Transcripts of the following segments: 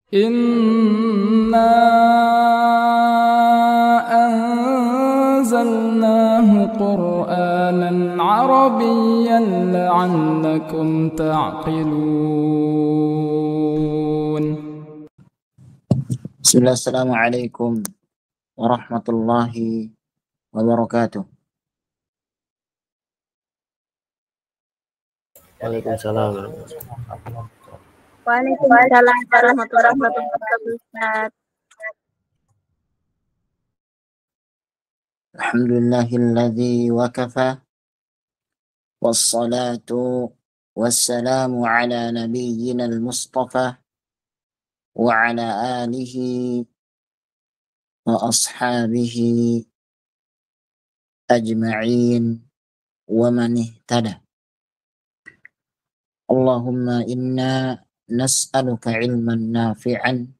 إنا أنزلناه قرآنا عربيا لعلكم تعقلون. بسم الله. السلام عليكم ورحمة الله وبركاته. Waalaikumsalam. Waalaikumsalam warahmatullahi wabarakatuh, Ustaz. Alhamdulillahilladzi wakafa wassalatu wassalamu ala nabiyyina al-mustafa wa ala alihi wa ashabihi ajma'in wa man ihtada. Allahumma inna nas'aluka ilman nafi'an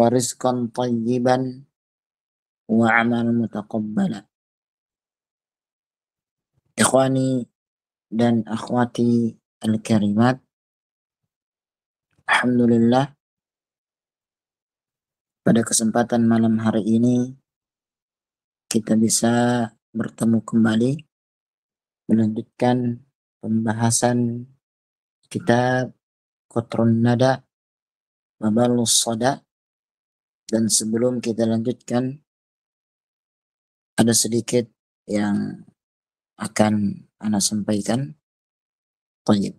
wa rizqan tayyiban wa amalan mutaqabbala. Ikhwani dan akhwati al-karimat, alhamdulillah pada kesempatan malam hari ini kita bisa bertemu kembali melanjutkan pembahasan kitab Qatrun Nada Wabalus Sada. Dan sebelum kita lanjutkan, ada sedikit yang akan Ana sampaikan. Baik.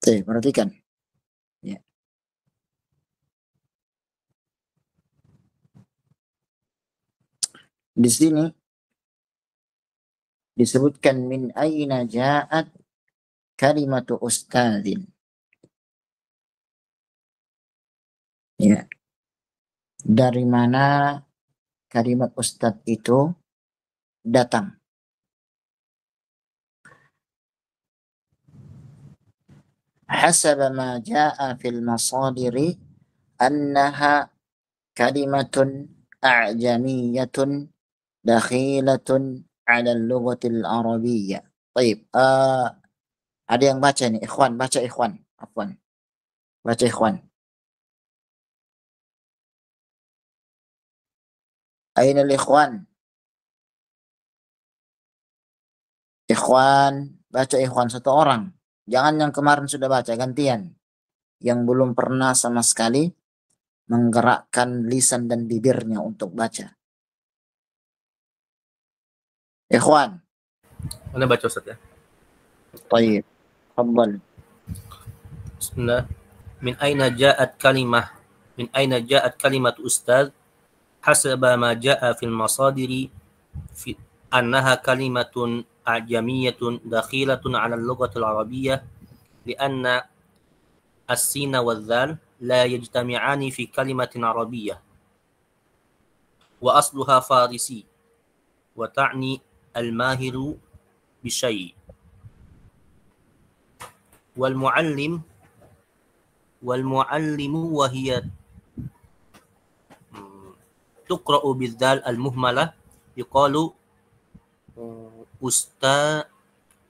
Oke, perhatikan. Ya. Di sini disebutkan min aina ja'at kalimatu ustadzin. Ya. Dari mana kalimat ustadz itu datang? Hasaba ma ja'a fil masadiri annaha kalimatun a'jamiyatun dakhilatun 'ala al-lughatil arabiyyah. Baik, ada yang baca nih, ikhwan, baca ikhwan. Afwan. Baca ikhwan. Aina al-ikhwan? Ikhwan, baca ikhwan satu orang. Jangan yang kemarin sudah baca, gantian. Yang belum pernah sama sekali menggerakkan lisan dan bibirnya untuk baca. Ikhwan. Anda baca, Ustaz, ya. Baik. Tafadhal. Bismillah. Min aina ja'at kalimat ustaz hasaba ma ja'a fil masadiri fi annaha kalimatun a'jamiyatun dakhilatun 'ala al-lughatil arabiyyah li'anna as-sin wal-dhal la yajtami'ani fi kalimatin arabiyyah wa asluha farisi wa ta'ni al-mahiru bisyai' والمعلم وهي تقرأ بالذال المهملة يقال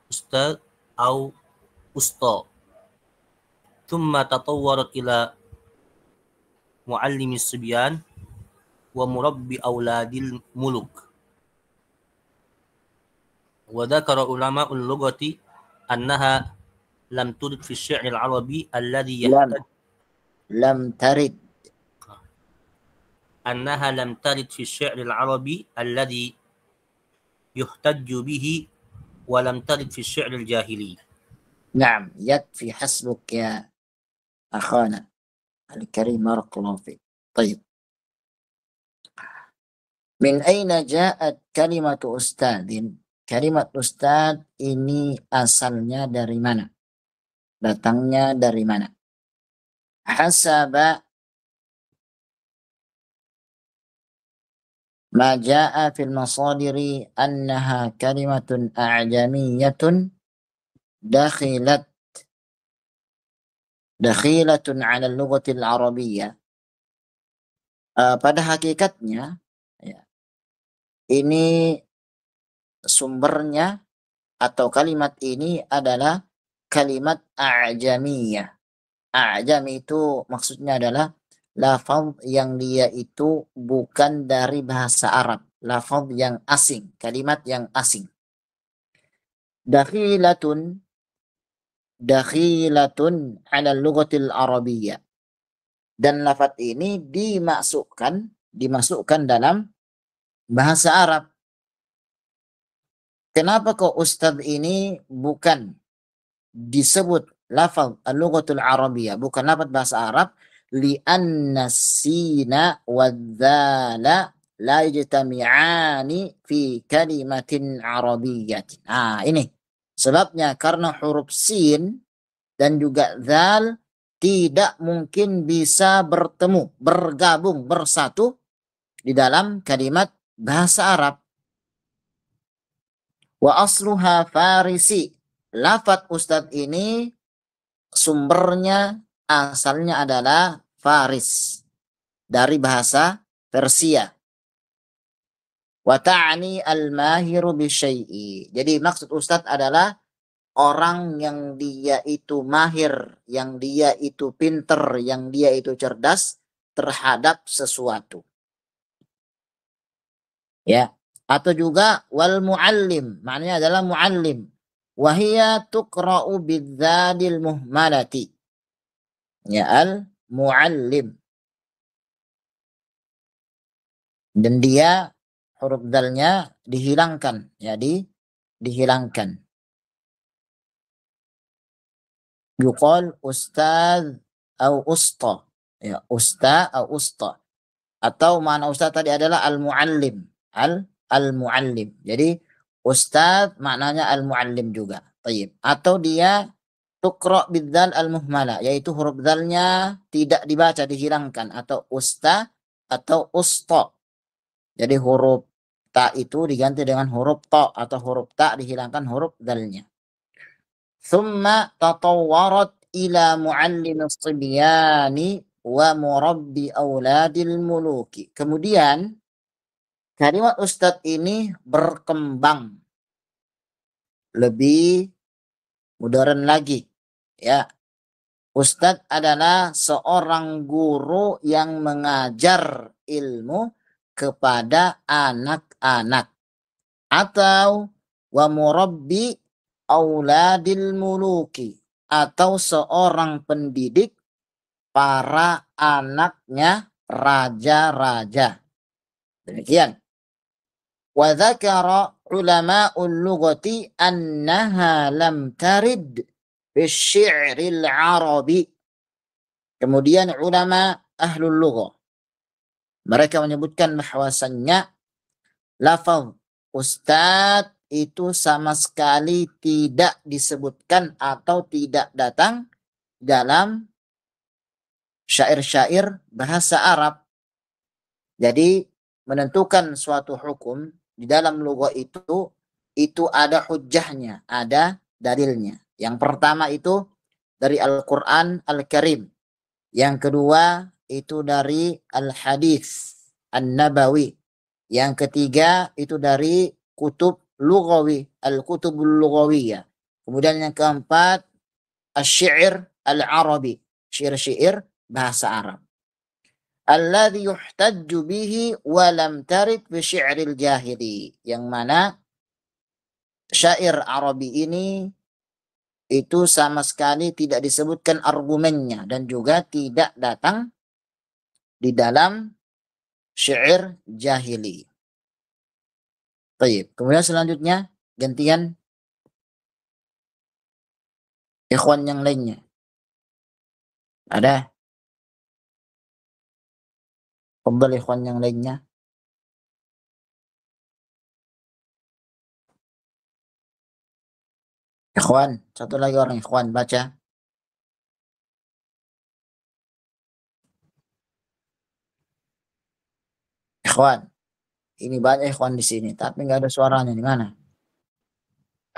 أستاذ أو أسطى ثم تطورت إلى معلم الصبيان ومربي أولاد الملوك. وذكر علماء اللغة أنها لم ترد في الشعر العربي الذي لم ترد أنها لم ترد في الشعر العربي الذي يحتج به ولم ترد في الشعر الجاهلي. نعم، يكفي حسبك يا أخانا الكريم، بارك الله فيك. طيب، من أين جاءت كلمة أستاذ؟ Kalimat ustadz ini asalnya dari mana? Datangnya dari mana? Hasaba ma jaa fil masadiri annaha kalimatun a'jamiyatun dakhilatun 'ala al-lughatil arabiyyah. pada hakikatnya ya, ini sumbernya atau kalimat ini adalah kalimat a'jamiyah. A'jam itu maksudnya adalah lafaz yang dia itu bukan dari bahasa Arab, lafaz yang asing, kalimat yang asing. Dakhilatun dakhilatun 'ala lughatil arabiyyah. Dan lafaz ini dimasukkan dalam bahasa Arab. Kenapa kok Ustadz ini bukan disebut lafaz al-lughatul arabiyyah, bukan lafaz bahasa Arab? Li'anna sina wadzala la yajtami'ani fi kalimatin arabiyyatin. Ini sebabnya, karena huruf sin dan juga zal tidak mungkin bisa bertemu, bergabung, bersatu di dalam kalimat bahasa Arab. Wa asluha farisi. Lafaz Ustadz ini sumbernya, asalnya adalah Faris, dari bahasa Persia. Wa ta'ni al-mahiru bisyai'i. Jadi maksud Ustadz adalah orang yang dia itu mahir, yang dia itu pinter, yang dia itu cerdas terhadap sesuatu. Ya, atau juga wal muallim, maknanya adalah muallim. Wahia tuqra'u bidzadil muhmalati. Ya, al muallim. Dan dia huruf dalnya dihilangkan, jadi dihilangkan. Yuqal ustaz atau usta. Ya, usta atau usta. Atau mana ustaz tadi adalah al-muallim. Al-muallim. Jadi ustaz maknanya al-muallim juga. Tayyib. Atau dia tuqra bidzal al-muhmala, yaitu huruf dzalnya tidak dibaca, dihilangkan, atau usta atau usta. Jadi huruf ta itu diganti dengan huruf ta, atau huruf ta dihilangkan huruf dzalnya. Thumma tatawwarat ila muallim as-sibyani wa murabbi auladil muluki. Kemudian kalimat ustadz ini berkembang lebih modern lagi. Ya, ustadz adalah seorang guru yang mengajar ilmu kepada anak-anak, atau wa murabbi auladil muluki, atau seorang pendidik para anaknya raja-raja. Demikian. Wa dzakara ulama'ul lughati annaha lam tarid fi syi'ril arabi. Kemudian ulama ahlul lughah, mereka menyebutkan bahwasannya lafaz ustadz itu sama sekali tidak disebutkan atau tidak datang dalam syair-syair bahasa Arab. Jadi menentukan suatu hukum di dalam lugha itu ada hujjahnya, ada dalilnya. Yang pertama itu dari Al-Quran Al-Karim. Yang kedua itu dari Al-Hadis An-Nabawi. Yang ketiga itu dari kutub lughawi, Al-Kutubul Lughawiyah. Kemudian yang keempat Asy-Syi'r Al-Arabi, syair-syair bahasa Arab. Alladzi yuhtajju bihi wa lam tarid fi syi'ril jahili. Yang mana syair Arabi ini itu sama sekali tidak disebutkan argumennya dan juga tidak datang di dalam syair jahili. Baik, kemudian selanjutnya gantian ikhwan yang lainnya. Ada? Fadhal ikhwan yang lainnya. Ikhwan, satu lagi orang ikhwan baca. Ikhwan. Ini banyak ikhwan di sini, tapi nggak ada suaranya. Di mana?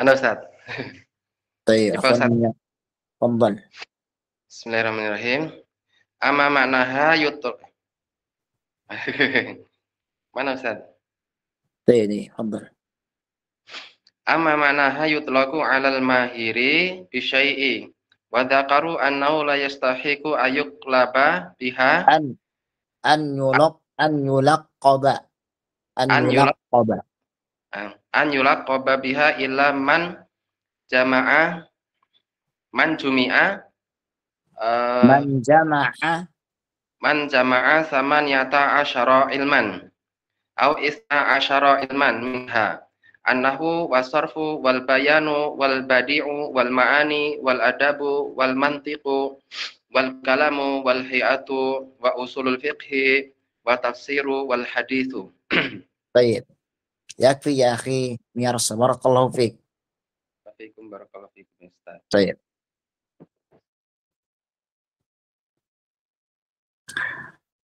Ada Ustaz. Baik, ikhwan. Fadhal. Bismillahirrahmanirrahim. Amma maknaha yutlaq. Mana Ustaz? Ini, Fadhal. Amma ma'naha yutlaqu 'alal mahiri bi syai'i wa dzakaru annahu la yastahiqu ayuqlaba biha An yulaqqaba. An an yulaq yulaqqaba. an yulaqaba biha illa man jama'a man jumi'a Man jama'a man jama'a samaniyata asyara ilman au isna asyara ilman minha annahu wasarfu wal bayanu wal badi'u wal ma'ani wal adabu wal mantiqu wal kalamu wal hi'atu wa usulul fiqhi wa tafsiru wal hadithu. Baik. Yakfi ya akhi Miyarsa. Barakallahu fiik. Assalamualaikum warahmatullahi wabarakatuh. Baik.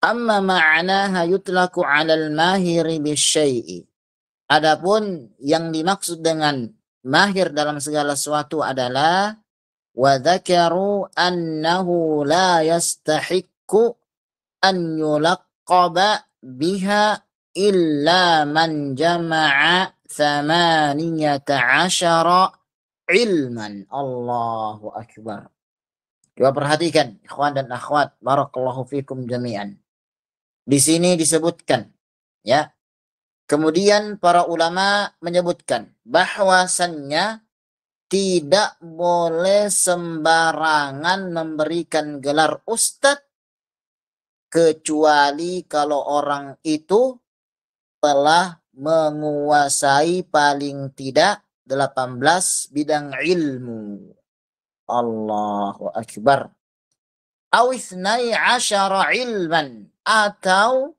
Amma ma'naha yutlaku 'alal mahiri bisyai'i. Adapun yang dimaksud dengan mahir dalam segala sesuatu adalah wa dzakaru annahu la yastahiqqu an yulaqqaba biha illa man jama'a 18 ilman. Allahu akbar. Coba perhatikan ikhwan dan akhwat, barakallahu fikum jami'an. Di sini disebutkan, ya. Kemudian para ulama menyebutkan bahwasannya tidak boleh sembarangan memberikan gelar ustadz kecuali kalau orang itu telah menguasai paling tidak 18 bidang ilmu. Allahu akbar. Awisnai asyara ilman, atau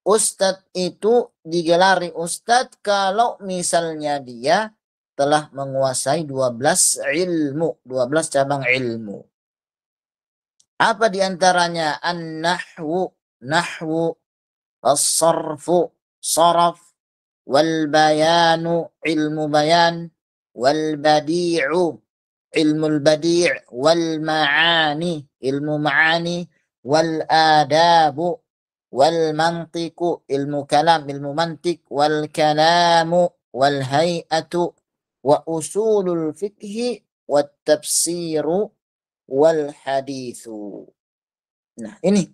ustadz itu digelari ustadz kalau misalnya dia telah menguasai 12 ilmu, 12 cabang ilmu. Apa diantaranya? An-nahwu, nahwu, as-sarfu, saraf, wal bayanu, ilmu bayan, wal badi'u, ilmu al-badi', wal ma'ani, ilmu ma'ani, wal adabu, wal mantiku, ilmu kalam, ilmu mantik, wal kalamu, wal hay'atu, wa usulul fikhi, wat tafsiru, wal hadithu. Nah ini.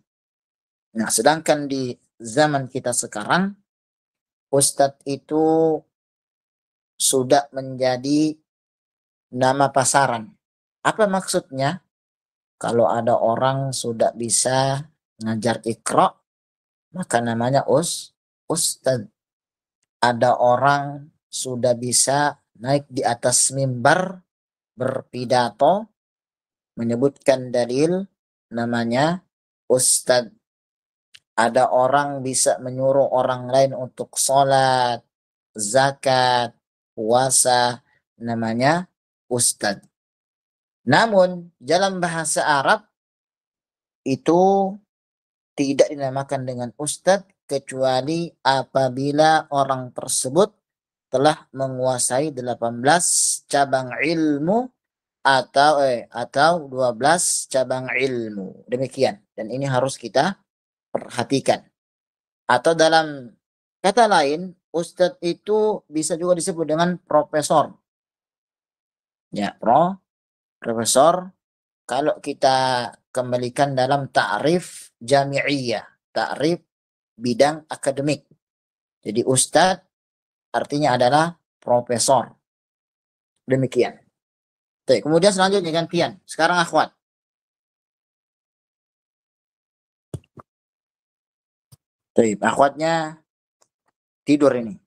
Nah sedangkan di zaman kita sekarang, ustadz itu sudah menjadi nama pasaran. Apa maksudnya? Kalau ada orang sudah bisa ngajar Iqra, maka namanya ustadz. Ada orang sudah bisa naik di atas mimbar berpidato menyebutkan dalil, namanya ustadz. Ada orang bisa menyuruh orang lain untuk sholat, zakat, puasa, namanya ustadz. Namun dalam bahasa Arab itu tidak dinamakan dengan ustadz kecuali apabila orang tersebut telah menguasai 18 cabang ilmu atau 12 cabang ilmu. Demikian. Dan ini harus kita perhatikan. Atau dalam kata lain, ustadz itu bisa juga disebut dengan profesor. Ya, profesor. Kalau kita kembalikan dalam ta'rif jami'iyah, ta'rif bidang akademik. Jadi ustadz artinya adalah profesor. Demikian. Oke, kemudian selanjutnya gantian. Sekarang akhwat. Oke, akhwatnya tidur ini.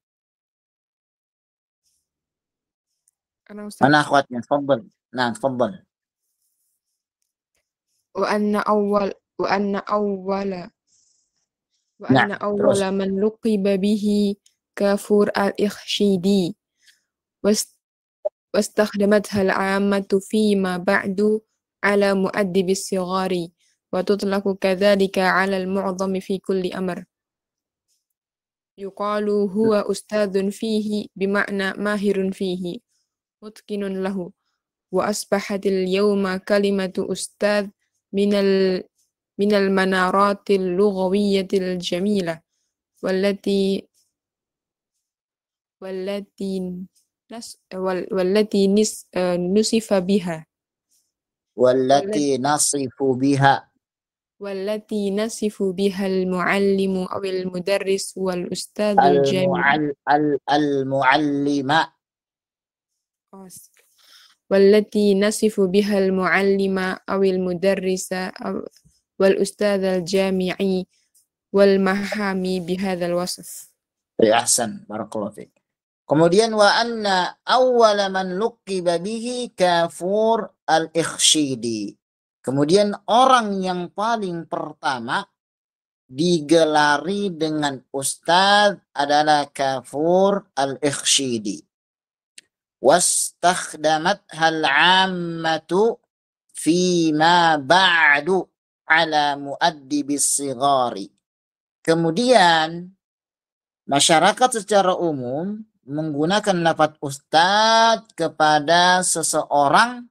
Mana akhwatnya? Tafadhal. Nah, tafadhal. وأن أول من لقب به كافور الإخشيدي واستخدمتها العامة فيما بعد على مؤدب الصغار وتطلق كذلك على المعظم في كل أمر يقال هو أستاذ فيه بمعنى ماهر فيه متقن له وأصبحت اليوم كلمة أستاذ من من المنارات اللغوية الجميلة والتي نصف بها والتي نصف بها والتي نصف بها المعلم أو المدرس والأستاذ الجامعي المعلم والتي نصف بها المعلم أو المدرس والأستاذ الجامعي والمحامي بهذا الوصف. Ahsan, barakallahu fiik. Kemudian wa anna awwala man luqiba bihi Kafur al-Ikhshidi. Kemudian orang yang paling pertama digelari dengan ustaz adalah Kafur al-Ikhshidi. Wastakhdamatha al-'ammatu fima ba'du ala muaddibis sighari. Kemudian masyarakat secara umum menggunakan lafaz ustaz kepada seseorang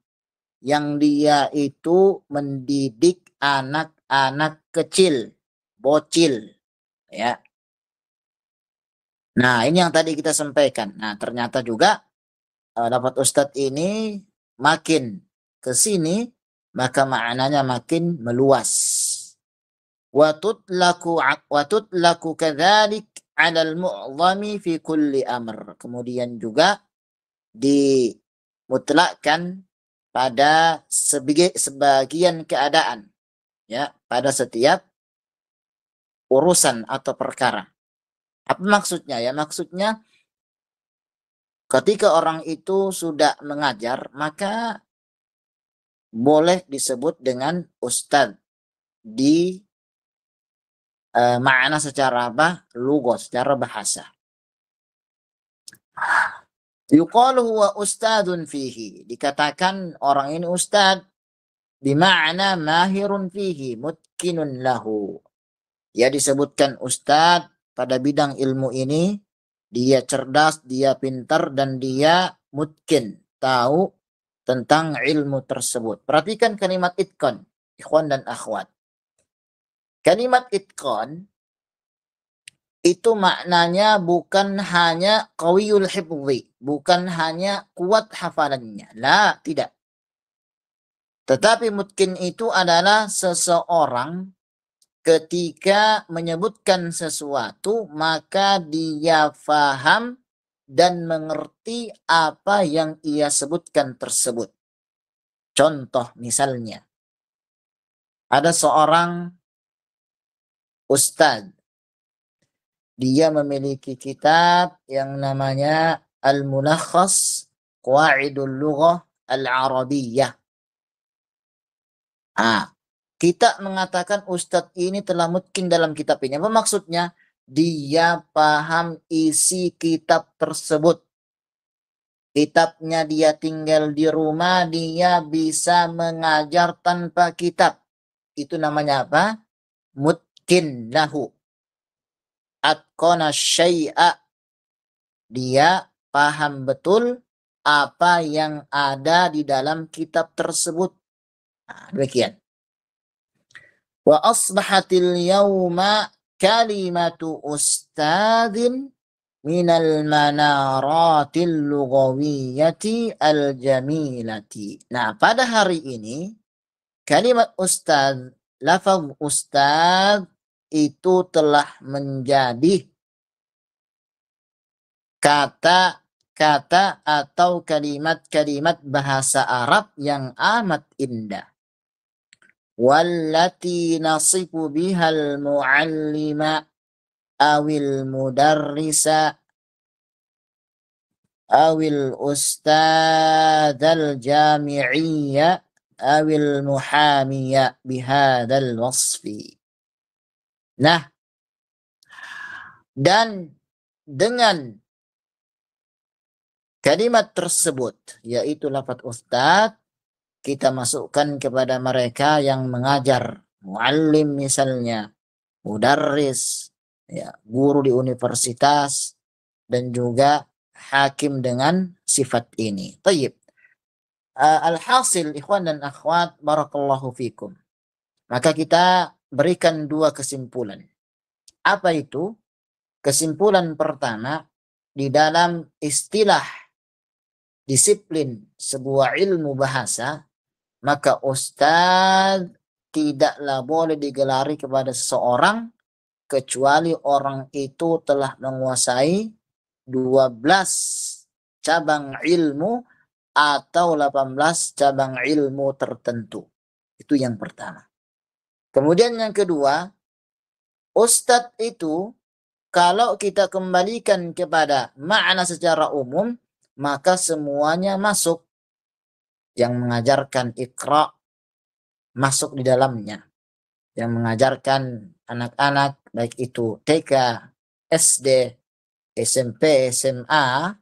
yang dia itu mendidik anak-anak kecil, bocil, ya. Nah, ini yang tadi kita sampaikan. Nah, ternyata juga lafaz ustaz ini makin ke sini maka maknanya makin meluas. Wa tutlaku kadzalik 'ala al-mu'dhami fi kulli amr. Kemudian juga dimutlakkan pada sebagian keadaan, ya, pada setiap urusan atau perkara. Apa maksudnya? Ya, maksudnya ketika orang itu sudah mengajar maka boleh disebut dengan ustaz di makna secara apa? Lugos, secara bahasa. Yuqalu huwa ustadun fihi. Dikatakan orang ini ustad bima'na mahirun fihi mutkinun lahu. Ya, disebutkan ustad pada bidang ilmu ini, dia cerdas, dia pintar, dan dia mutkin, tahu tentang ilmu tersebut. Perhatikan kalimat itqan, ikhwan dan akhwat. Kalimat itqan itu maknanya bukan hanya qawiyul hifdhi, bukan hanya kuat hafalannya. La, tidak. Tetapi mutkin itu adalah seseorang ketika menyebutkan sesuatu maka dia faham dan mengerti apa yang ia sebutkan tersebut. Contoh misalnya, ada seorang ustaz, dia memiliki kitab yang namanya Al-Mulakhas Qawaidul Lughah Al-Arabiyyah. Kita mengatakan ustadz ini telah mutkin dalam kitab ini. Apa maksudnya? Dia paham isi kitab tersebut. Kitabnya dia tinggal di rumah, dia bisa mengajar tanpa kitab. Itu namanya apa? Mutkin lahu. Atqana syai'a. Dia paham betul apa yang ada di dalam kitab tersebut. Demikian. Wa asbahatil yawma kalimatu ustadin minal manaratil lughawiyyati al-jamilati. Nah, pada hari ini kalimat ustad, lafaz ustad itu telah menjadi kata-kata atau kalimat-kalimat bahasa Arab yang amat indah. Wallati nasifu bihal muallima awil mudarrisa awil ustadzal jami'iyya awil muhamiyya bihadzal wasfi. Nah, dan dengan kalimat tersebut, yaitu lafaz ustadz, kita masukkan kepada mereka yang mengajar, muallim misalnya, mudarris, ya, guru di universitas, dan juga hakim dengan sifat ini. Tayyib. Alhasil, ikhwan dan akhwat, barakallahu fikum. Maka kita berikan dua kesimpulan. Apa itu? Kesimpulan pertama, di dalam istilah disiplin sebuah ilmu bahasa, maka ustadz tidaklah boleh digelari kepada seseorang kecuali orang itu telah menguasai 12 cabang ilmu atau 18 cabang ilmu tertentu. Itu yang pertama. Kemudian yang kedua, ustadz itu kalau kita kembalikan kepada makna secara umum, maka semuanya masuk. Yang mengajarkan Iqra masuk di dalamnya. Yang mengajarkan anak-anak, baik itu TK, SD, SMP, SMA,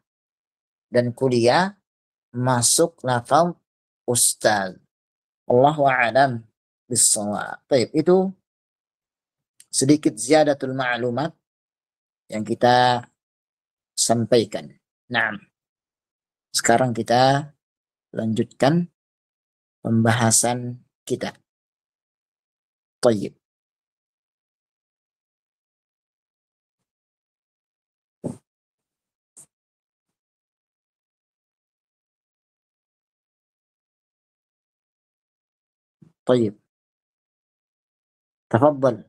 dan kuliah, masuk lafaz ustaz. Allahu a'lam bis-shawab. Baik, itu sedikit ziyadatul ma'lumat yang kita sampaikan. Nah, sekarang kita lanjutkan pembahasan kita. Tayyib. Tayyib. Tafadhal,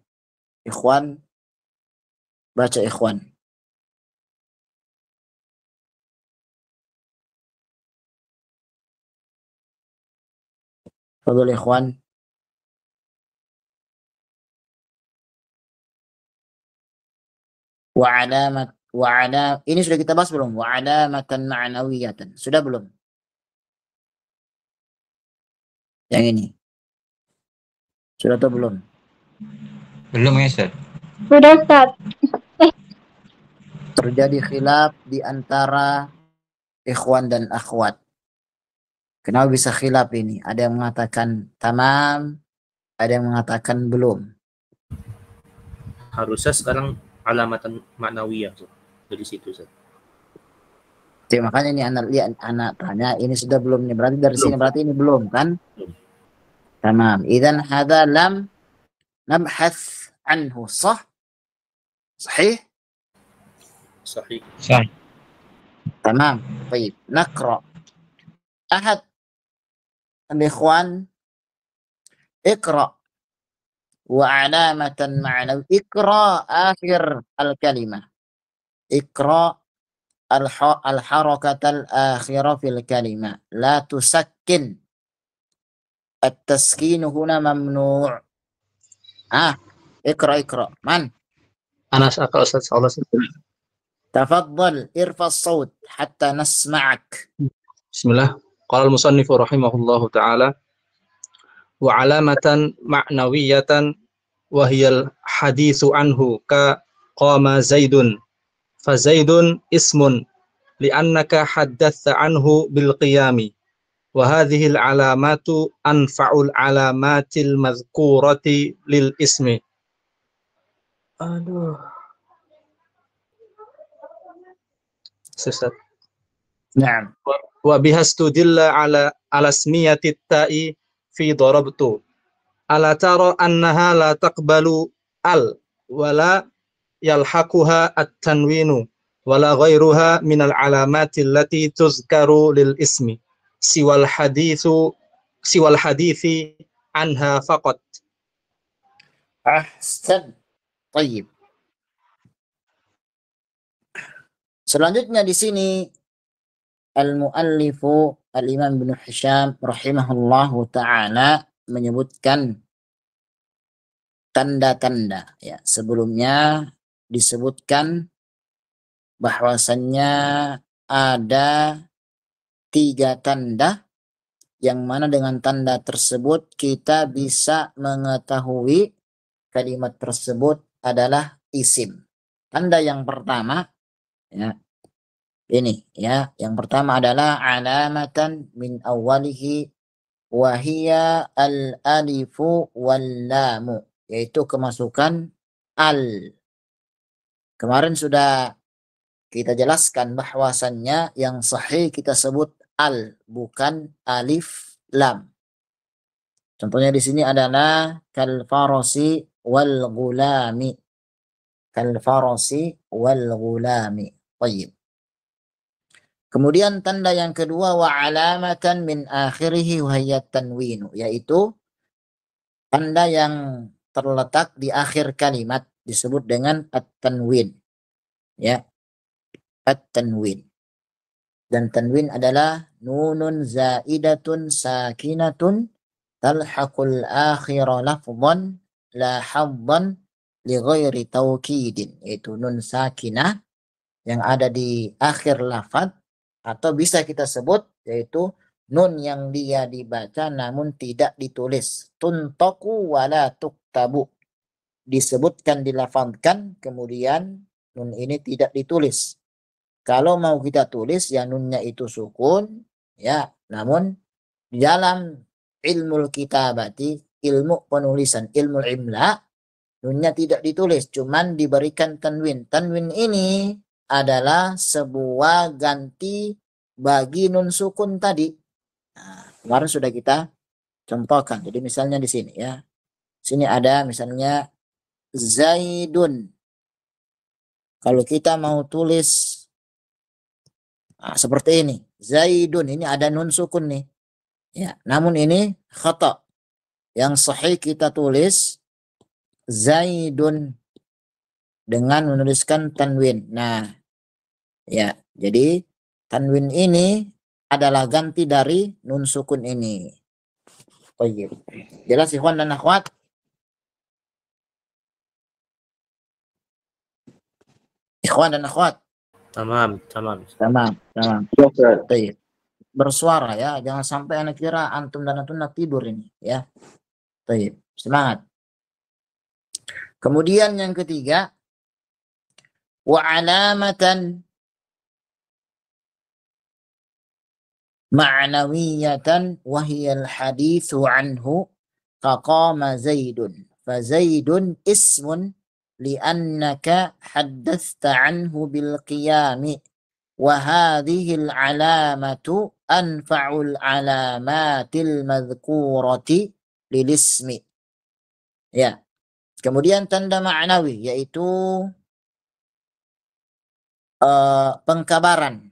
ikhwan. Baca ikhwan. Tafadhal ikhwan. Ini sudah kita bahas belum? Wa alamatan ma'nawiyatan. Sudah belum? Yang ini. Sudah atau belum? Belum ya, Ustaz? Sudah, Ustaz. Terjadi khilaf di antara ikhwan dan akhwat. Kenapa bisa khilaf ini? Ada yang mengatakan tamam, ada yang mengatakan belum. Harusnya sekarang alamatan maknawiyah tuh. Dari situ, Ustaz. Jadi makanya ini anak lihat, anak tanya ini sudah belum nih. Berarti dari Belum. sini berarti ini belum kan? Belum. Tamam. Idzan hadza lam nabhath anhu, sah? Sahih? Sahih. Sahih. Tamam. Baik. Naqra. Ahad al-ikhwan اقرأ وعلامة معنوية. اقرأ آخر الكلمة. اقرأ الحركة الآخرة في الكلمة. لا تسكن. التسكين هنا ممنوع. اقرأ. من؟ أنا أقرأ أستاذ الله. تفضل ارفع الصوت حتى نسمعك. بسم الله. قال المصنف رحمه الله تعالى: وعلامة معنوية وهي الحديث عنه كقام زيد، فزيد اسم لأنك حدثت عنه بالقيام، وهذه العلامات أنفع العلامات المذكورة للاسم. نعم. وبها استدل على اسمية التاء في ضربت. ألا ترى أنها لا تقبل ولا يلحقها التنوين ولا غيرها من العلامات التي تذكر للاسم سوى الحديث عنها فقط. أحسن. طيب. Selanjutnya di sini al-muallifu al-Imam Ibnu Hisham rahimahullahu taala menyebutkan tanda-tanda, ya. Sebelumnya disebutkan bahwasannya ada 3 tanda yang mana dengan tanda tersebut kita bisa mengetahui kalimat tersebut adalah isim. Tanda yang pertama, ya, ini, ya, yang pertama adalah alamatan min awalihi wahia al-alifu wal-lamu, yaitu kemasukan al. Kemarin sudah kita jelaskan bahwasannya yang sahih kita sebut al, bukan alif lam. Contohnya di sini adalah kal farasi wal ghulami. Kal farasi wal ghulami. Tayyib. Kemudian tanda yang kedua wa alamatan min akhirih wa hiya tanwin, yaitu tanda yang terletak di akhir kalimat disebut dengan at-tanwin. Ya, at-tanwin. Dan tanwin adalah nunun zaidatun sakinatun talhaqul akhira lafdhan la haddan li ghairi taukidin, yaitu nun sakinah yang ada di akhir lafaz, atau bisa kita sebut yaitu nun yang dia dibaca namun tidak ditulis. Tuntaku wala tuktabu, disebutkan, dilafazkan, kemudian nun ini tidak ditulis. Kalau mau kita tulis ya nunnya itu sukun, ya, namun di dalam ilmu kitabati, ilmu penulisan, ilmu imla, nunnya tidak ditulis, cuman diberikan tanwin. Tanwin ini adalah sebuah ganti bagi nun sukun tadi. Nah, kemarin sudah kita contohkan. Jadi misalnya di sini ya. Sini ada misalnya Zaidun. Kalau kita mau tulis seperti ini, Zaidun, ini ada nun sukun nih. Ya, namun ini khata. Yang sahih kita tulis Zaidun dengan menuliskan tanwin. Nah, ya, jadi tanwin ini adalah ganti dari nun sukun ini. Baik. Jelas ikhwan dan akhwat? Ikhwan dan akhwat? Tamam, tamam. Tamam. Baik. Bersuara ya, jangan sampai anak kira antum dan antum tidur ini ya. Baik, semangat. Kemudian yang ketiga, wa alamatan ma'nawiyatan wa hiya al-hadithu anhu kaqama Zaidun. Fa Zaidun ismun li'annaka haddathta anhu bil qiyami wa hadhihi al-alamatu anfa'ul alamatil madhkurati lil ismi. Ya. Kemudian tanda ma'nawi yaitu pengkabaran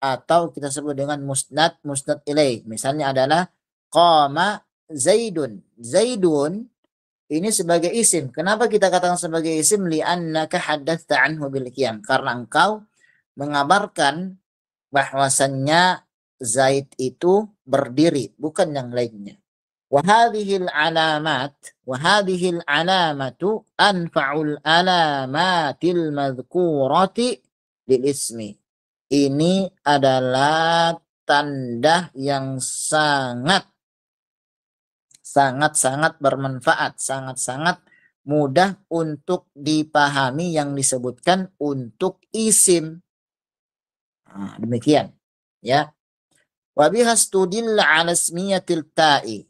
atau kita sebut dengan musnad ilaih. Misalnya adalah qama Zaidun. Zaidun ini sebagai isim. Kenapa kita katakan sebagai isim? Li'annaka haddathta anhu bil qiyam. Karena engkau mengabarkan bahwasannya Zaid itu berdiri, bukan yang lainnya. Wahadihil alamatu anfa'ul alamatil madhkurati lil ismi. Ini adalah tanda yang sangat bermanfaat, sangat mudah untuk dipahami yang disebutkan untuk isim. Nah, demikian ya. Wa biha studilla 'ala ismiyatil ta'i,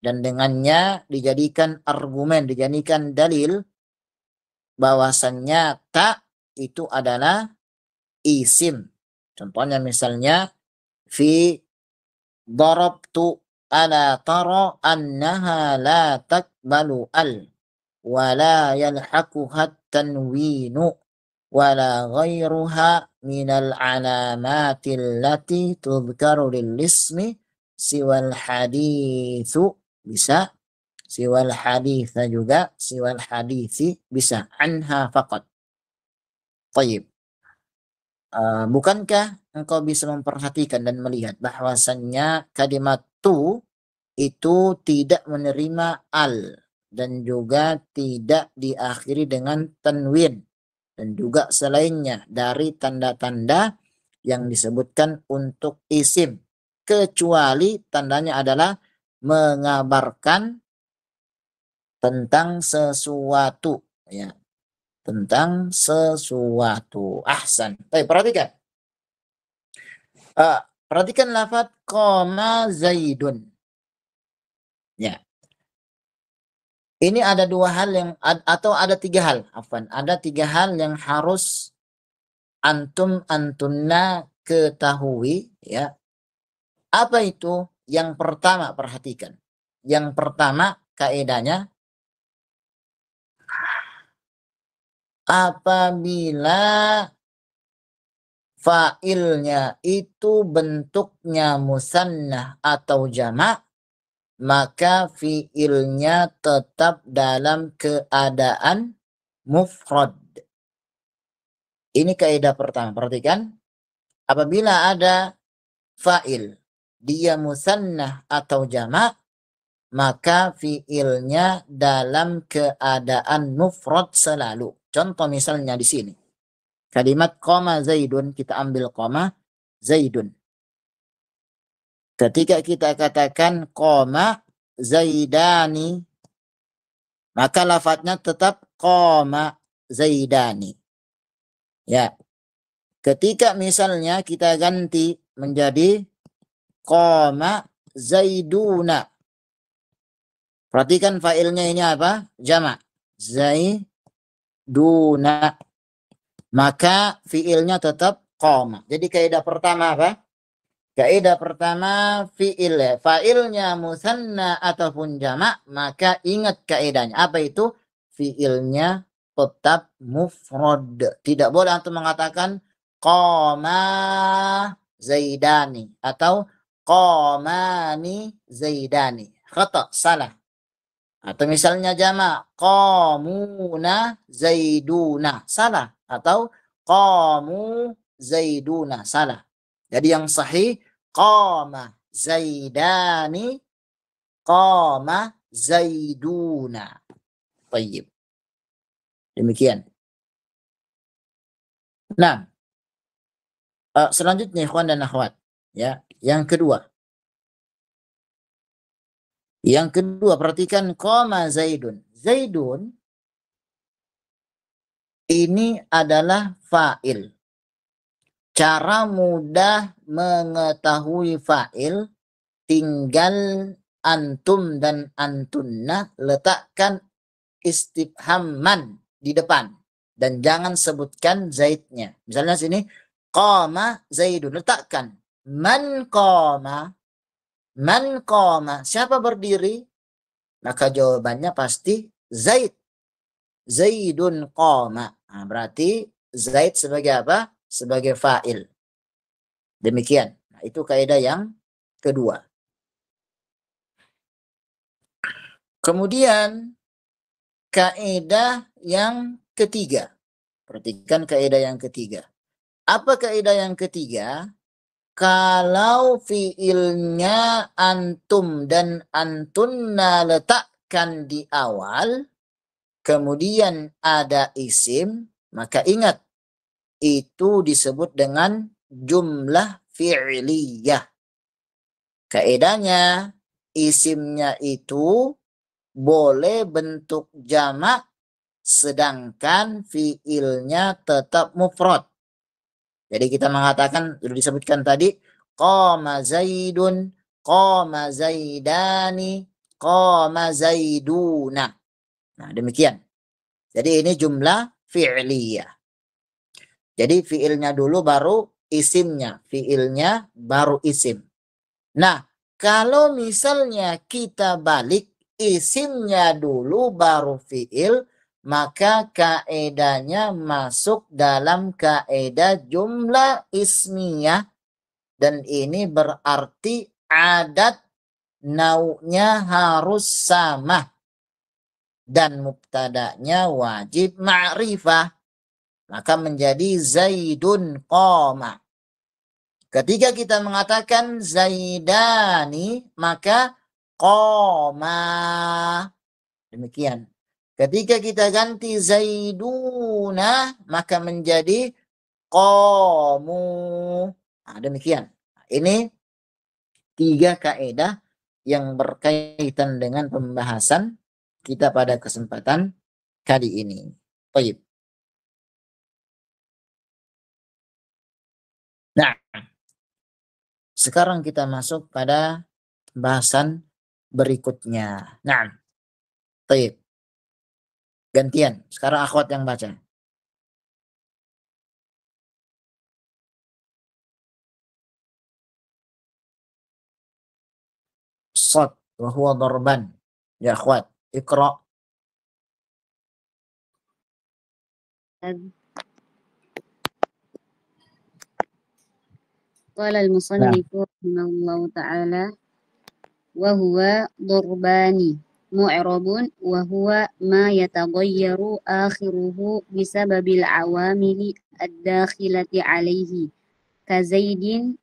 dan dengannya dijadikan argumen, dijadikan dalil bahwasannya ta itu adalah isim. Contohnya misalnya fi darabtu ala tara annaha la takbalu al wa la yalhaquha tanwinu wa la ghairuha minal alamatil lati tudhkaru lil ismi siwal hadithu, bisa siwal haditha juga, siwal hadithi bisa, anha faqat. Tayyib. Bukankah engkau bisa memperhatikan dan melihat bahwasannya kalimat tu itu tidak menerima al dan juga tidak diakhiri dengan tanwin dan juga selainnya dari tanda-tanda yang disebutkan untuk isim, kecuali tandanya adalah mengabarkan tentang sesuatu ya, tentang sesuatu. Ahsan. Baik, perhatikan. Perhatikan lafaz qama Zaidun. Ya. Ini ada dua hal yang atau ada tiga hal, afwan. Ada tiga hal yang harus antunna ketahui ya. Apa itu? Yang pertama, perhatikan. Yang pertama kaidahnya apabila fa'ilnya itu bentuknya musannah atau jamak, maka fi'ilnya tetap dalam keadaan mufrad. Ini kaidah pertama. Perhatikan, apabila ada fa'il, dia musannah atau jamak, maka fi'ilnya dalam keadaan mufrad selalu. Contoh misalnya di sini. Kalimat qama Zaidun, kita ambil qama Zaidun. Ketika kita katakan qama Zaidani, maka lafadznya tetap qama Zaidani. Ya. Ketika misalnya kita ganti menjadi qama Zaiduna. Perhatikan fa'ilnya ini apa? Jamak. Zaiduna. Maka fi'ilnya tetap qama. Jadi kaidah pertama apa? Kaidah pertama fi'il, fa'ilnya musanna ataupun jamak, maka ingat kaidahnya. Apa itu? Fi'ilnya tetap mufrad. Tidak boleh antum mengatakan qama Zaidani atau qamani Zaidani. Khata, salah. Atau misalnya jamak qamuna Zaiduna, salah. Atau qamu Zaiduna, salah. Jadi yang sahih qama Zaidani, qama Zaiduna. Baik. Demikian. Nah, selanjutnya ikhwan dan akhwat, ya, yang kedua. Yang kedua, perhatikan qama Zaidun. Zaidun ini adalah fa'il. Cara mudah mengetahui fa'il, tinggal antum dan antunna letakkan istifhamman di depan. Dan jangan sebutkan Zaidnya. Misalnya sini, qama Zaidun. Letakkan. Man qama. Man qama. Siapa berdiri? Maka jawabannya pasti Zaid. Zaidun qama. Nah, berarti Zaid sebagai apa? Sebagai fa'il. Demikian. Nah, itu kaidah yang kedua. Kemudian kaidah yang ketiga. Perhatikan kaidah yang ketiga. Apa kaidah yang ketiga? Kalau fiilnya antum dan antunna letakkan di awal, kemudian ada isim, maka ingat, itu disebut dengan jumlah fi'liyah. Kaedahnya, isimnya itu boleh bentuk jamak, sedangkan fiilnya tetap mufrad. Jadi kita mengatakan, sudah disebutkan tadi, qama Zaidun, qama Zaidani, qama Zaiduna. Nah, demikian. Jadi ini jumlah fi'liyah. Jadi fiilnya dulu baru isimnya. Fiilnya baru isim. Nah, kalau misalnya kita balik, isimnya dulu baru fiil, maka kaedahnya masuk dalam kaedah jumlah ismiyah. Dan ini berarti adat nau'nya harus sama. Dan mubtada'nya wajib ma'rifah. Maka menjadi Zaidun qama. Ketika kita mengatakan Zaidani, maka qama. Demikian. Ketika kita ganti Zaiduna, maka menjadi qamu. Nah, demikian. Ini 3 kaidah yang berkaitan dengan pembahasan kita pada kesempatan kali ini. Baik. Nah, sekarang kita masuk pada bahasan berikutnya. Nah, baik. Gantian. Sekarang akhwat yang baca. Shad wa huwa darban. Ya akhwat, iqra. قال المصنف رحمه الله تعالى وهو ضربان معرب وهو ما يتغير آخره بسبب العوامل الداخلة عليه كزيد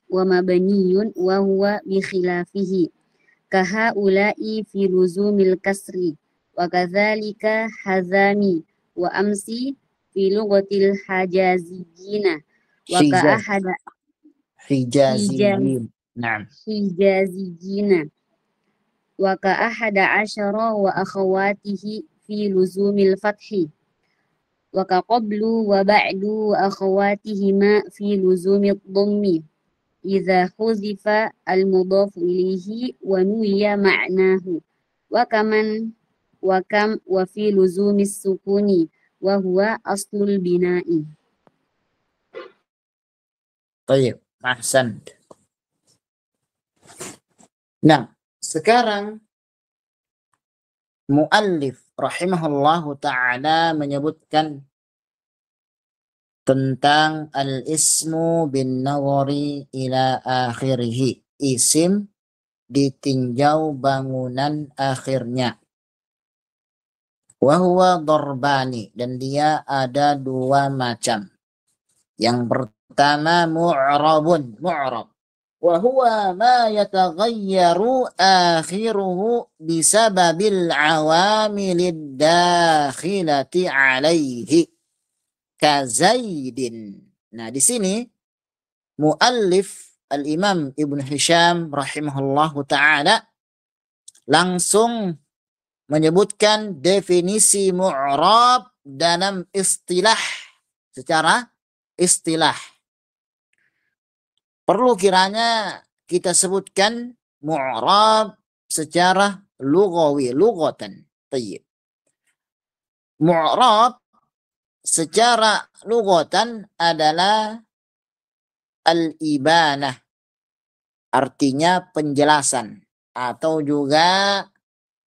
ومبني وهو بخلافه كهؤلاء في لزوم الكسر وكذلك حذامي وأمسي في لغة الحجازيين وكأحد حجازيين نعم حجازيين وكأحد عشر وأخواته في لزوم الفتح وكقبل وبعد وأخواتهما في لزوم الضم إذا حذف المضاف إليه ونوي معناه وكم وفي لزوم السكون وهو أصل البناء. طيب ahsan. Nah, sekarang muallif rahimahullahu ta'ala menyebutkan tentang al-ismu bin nawari ila akhirih. Isim ditinjau bangunan akhirnya. Wahuwa darbani, dan dia ada dua macam. Yang pertama mu'rabun, mu'rab. Wahuwa ma yataghayyaru akhiruhu bisababil awamilid dakhilati alaihi kazaidin. Nah, di sini muallif al-Imam Ibnu Hisham rahimahullahu ta'ala langsung menyebutkan definisi mu'rab dalam istilah, secara istilah. Perlu kiranya kita sebutkan mu'rab secara lughawi, lughatan. Tayyib. Mu'rab secara lughatan adalah al-ibanah, artinya penjelasan, atau juga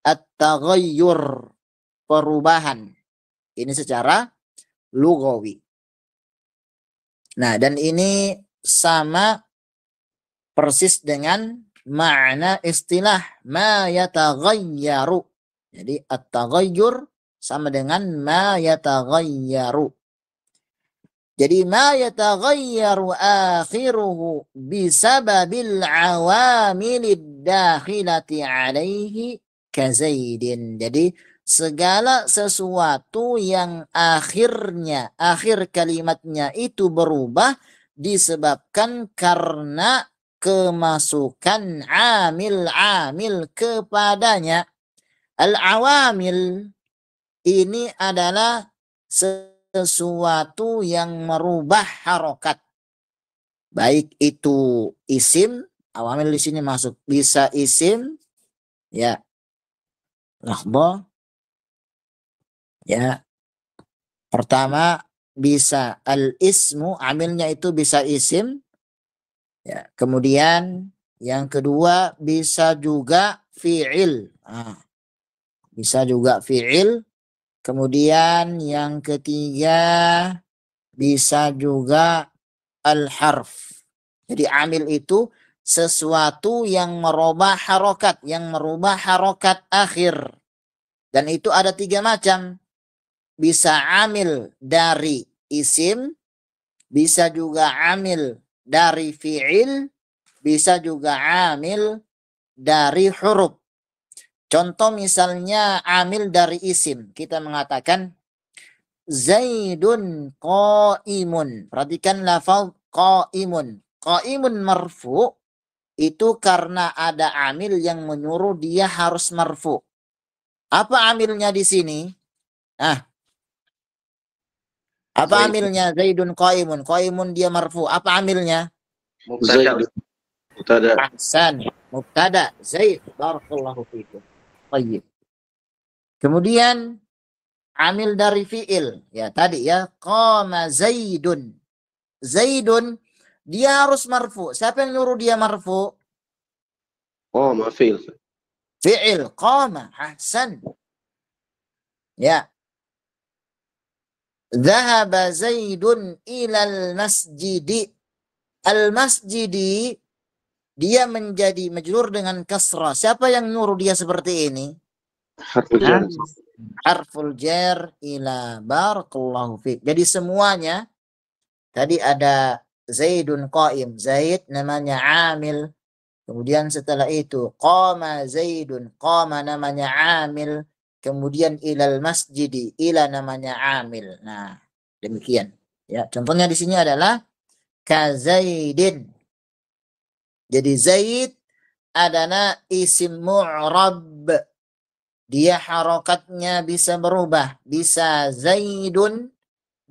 at-taghayyur, perubahan. Ini secara lughawi. Nah, dan ini sama persis dengan makna istilah ma yataghayyaru. Jadi at-taghayyur sama dengan ma yataghayyaru. Jadi ma yataghayyaru akhiruhu bisababil awamilid dakhilati alaihi kazaidin. Jadi segala sesuatu yang akhirnya, akhir kalimatnya itu berubah disebabkan karena kemasukan amil-amil kepadanya. Al-awamil ini adalah sesuatu yang merubah harokat. Baik itu isim, awamil di sini masuk, bisa isim, ya, lahbah, ya. Pertama bisa al-ismu, amilnya itu bisa isim. Ya, kemudian yang kedua bisa juga fi'il. Bisa juga fi'il. Kemudian yang ketiga bisa juga al-harf. Jadi amil itu sesuatu yang merubah harokat, yang merubah harokat akhir. Dan itu ada 3 macam. Bisa amil dari isim, bisa juga amil dari fi'il, bisa juga amil dari huruf. Contoh misalnya amil dari isim. Kita mengatakan Zaidun qaimun. Perhatikan lafaz qaimun. Qaimun marfu itu karena ada amil yang menyuruh dia harus marfu. Apa amilnya di sini? Apa amilnya Zaidun qaimun? Qaimun dia marfu. Apa amilnya? Mubtada. Ahsan. Mubtada. Zaid. Barakallahu fikum. Tayyib. Kemudian amil dari fi'il. Ya tadi ya. Qama Zaidun. Zaidun dia harus marfu. Siapa yang nyuruh dia marfu? Qama fi'il. Fi'il. Qama. Ahsan. Ya. Dhahaba Zaidun ilal masjidi. Al-masjidi, dia menjadi majrur dengan kasrah. Siapa yang nyuruh dia seperti ini? Harful jar. Harful jar ila, barakallahu fiik. Jadi semuanya tadi ada Zaidun qaim, Zaid namanya amil. Kemudian setelah itu qama Zaidun, qama namanya amil. Kemudian ilal masjidi, ila namanya amil. Nah, demikian. Ya, contohnya di sini adalah ka Zaidin. Jadi Zaid adalah isim mu'rab. Dia harokatnya bisa berubah. Bisa Zaidun,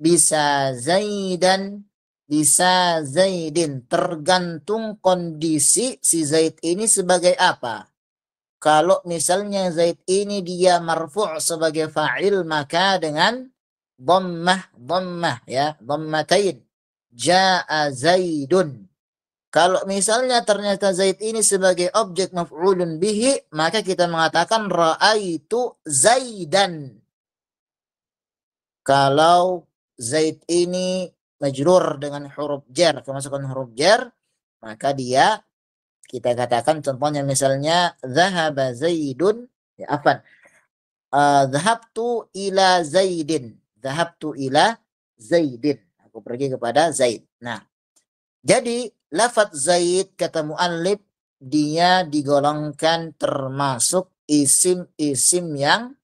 bisa Zaidan, bisa Zaidin. Tergantung kondisi si Zaid ini sebagai apa. Kalau misalnya Zaid ini dia marfu' sebagai fa'il, maka dengan dhammah ya, dhammatain. Ja'a Zaidun. Kalau misalnya ternyata Zaid ini sebagai objek maf'ulun bihi, maka kita mengatakan ra'aitu Zaidan. Kalau Zaid ini majrur dengan huruf jar, kemasukan huruf jar, maka dia kita katakan contohnya misalnya dhahaba Zaidun, ya afan. Dhahabtu ila Zaidin. Dhahabtu ila Zaidin. Aku pergi kepada Zaid. Nah, jadi lafadz Zaid kata muallif dia digolongkan termasuk isim-isim yang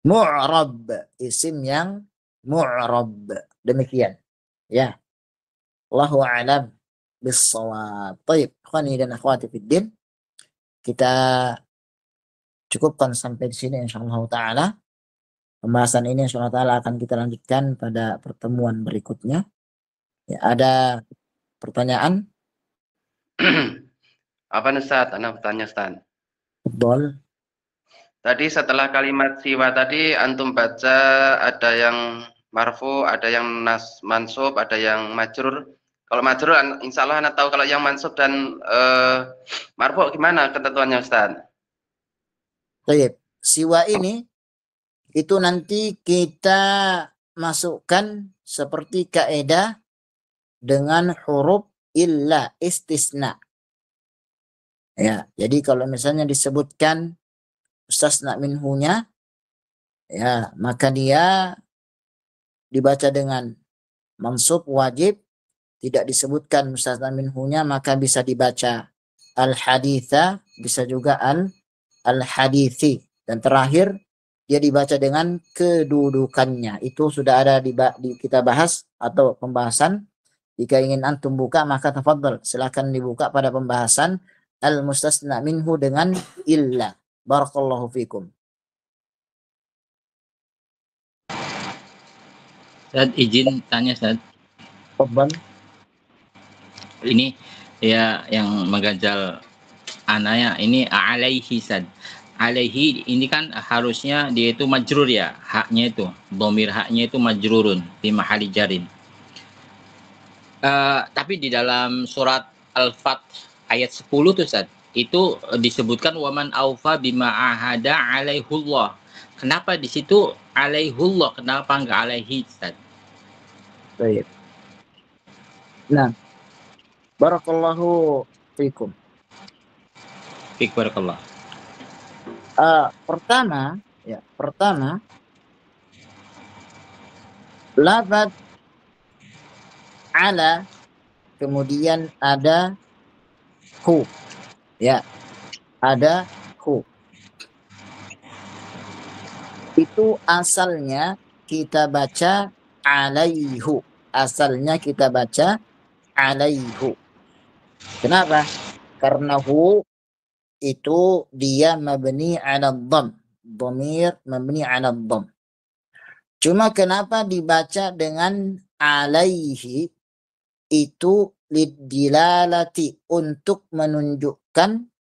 mu'rab, isim yang mu'rab. Demikian. Ya. Allahu a'lam bis-shawab. Baik, ikhwani dan akhwati fiddin. Kita cukupkan sampai di sini insyaallah taala. Pembahasan ini insyaallah taala akan kita lanjutkan pada pertemuan berikutnya. Ya, ada pertanyaan? Apa Ustaz? Anak bertanya Ustaz. Betul. Tadi setelah kalimat siwa tadi antum baca ada yang marfu, ada yang mansub, ada yang majrur. Kalau majrur insya Allah Anda tahu, kalau yang mansub dan marfu gimana ketentuannya Ustaz? Baik, siwa ini itu nanti kita masukkan seperti kaidah dengan huruf illa, istisna. Ya, jadi kalau misalnya disebutkan mustasna minhunya, ya maka dia dibaca dengan mansub wajib. Tidak disebutkan mustasna minhunya, maka bisa dibaca al-haditha, bisa juga al-hadithi. Dan terakhir dia dibaca dengan kedudukannya. Itu sudah ada kita bahas atau pembahasan. Jika ingin antum buka maka tafadhal, silakan dibuka pada pembahasan al-mustasna minhu dengan illa. Barakallahu fikum. Ustaz, izin tanya Ustaz. Tafadhal. Ini ya yang mengganjal anaya ini alaihi Ustaz. Alaihi ini kan harusnya dia itu majrur ya, haknya itu, dhamir haknya itu majrurun fi mahali jarin. Tapi di dalam surat Al-Fath ayat 10 tuh Ustaz, itu disebutkan waman aufa bima ahada alaihullah. Kenapa di situ alaihullah, kenapa enggak alaihi Ustaz? Baik. Nah, barakallahu fikum. Fik barakallah. Pertama lafaz ala, kemudian ada hu. Ya, ada hu. Itu asalnya kita baca alaihu. Asalnya kita baca alaihu. Kenapa? Karena hu itu dia mabni ala dhamm. Dhamir mabni ala dhamm. Cuma kenapa dibaca dengan alaihi? Itu lidilalati, untuk menunjukkan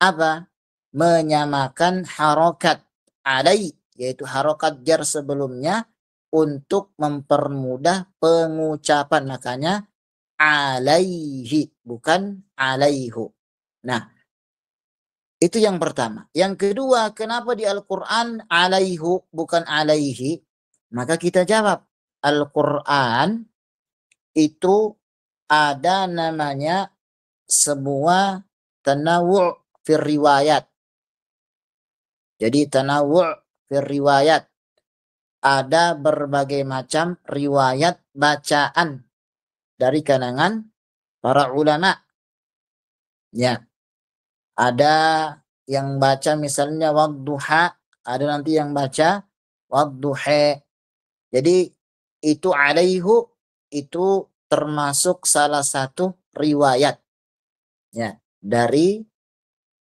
apa? Menyamakan harokat alai, yaitu harokat jar sebelumnya, untuk mempermudah pengucapan. Makanya alaihi, bukan alaihu. Nah, itu yang pertama. Yang kedua, kenapa di Al-Quran alaihu bukan alaihi? Maka kita jawab, Al-Quran itu ada namanya sebuah tanawu' fir riwayat. Jadi tanawu' fir riwayat. Ada berbagai macam riwayat bacaan dari kalangan para ulama. Ya. Ada yang baca misalnya wadduha, ada nanti yang baca wadduhe. Jadi itu alaihu itu termasuk salah satu riwayat. Ya, dari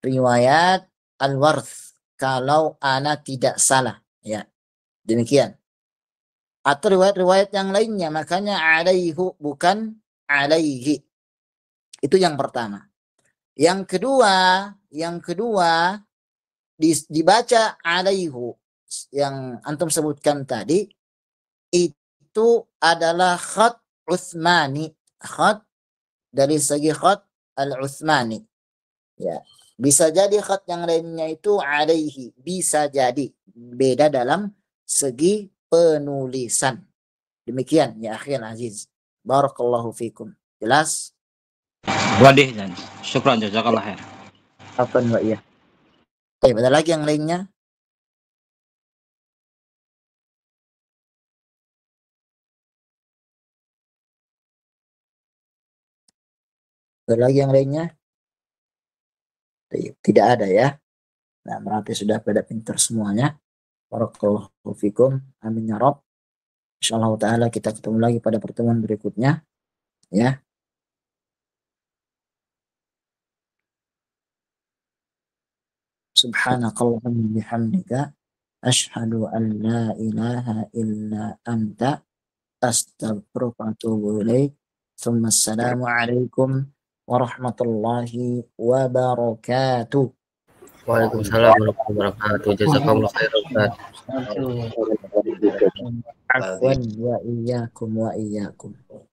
riwayat Al-Warth kalau ana tidak salah, ya. Demikian. Atau riwayat-riwayat yang lainnya, makanya alaihu bukan alaihi. Itu yang pertama. Yang kedua dibaca alaihu yang antum sebutkan tadi itu adalah khat Utsmani, khat dari segi khat Al-Utsmani. Ya, bisa jadi khat yang lainnya itu alaihi, bisa jadi beda dalam segi penulisan. Demikian ya akhil aziz. Barakallahu fikum. Jelas? Wadih dan syukran jazakallah khair. Apa wa iya? Oke, ada lagi yang lainnya? Ada lagi yang lainnya? Tidak ada ya. Nah, berarti sudah pada pintar semuanya. Barakallahu fikum. Amin ya Rabb. Insyaallah taala kita ketemu lagi pada pertemuan berikutnya. Ya. Subhanakallahumma bihamdika asyhadu an la ilaha illa anta astaghfiruka wa atubu ilaik. Assalamu alaikum warahmatullahi wabarakatuh. Waalaikumsalam warahmatullahi wabarakatuh. Jazakumullah khairan Ustaz. Afwan wa iyyakum wa iyyakum.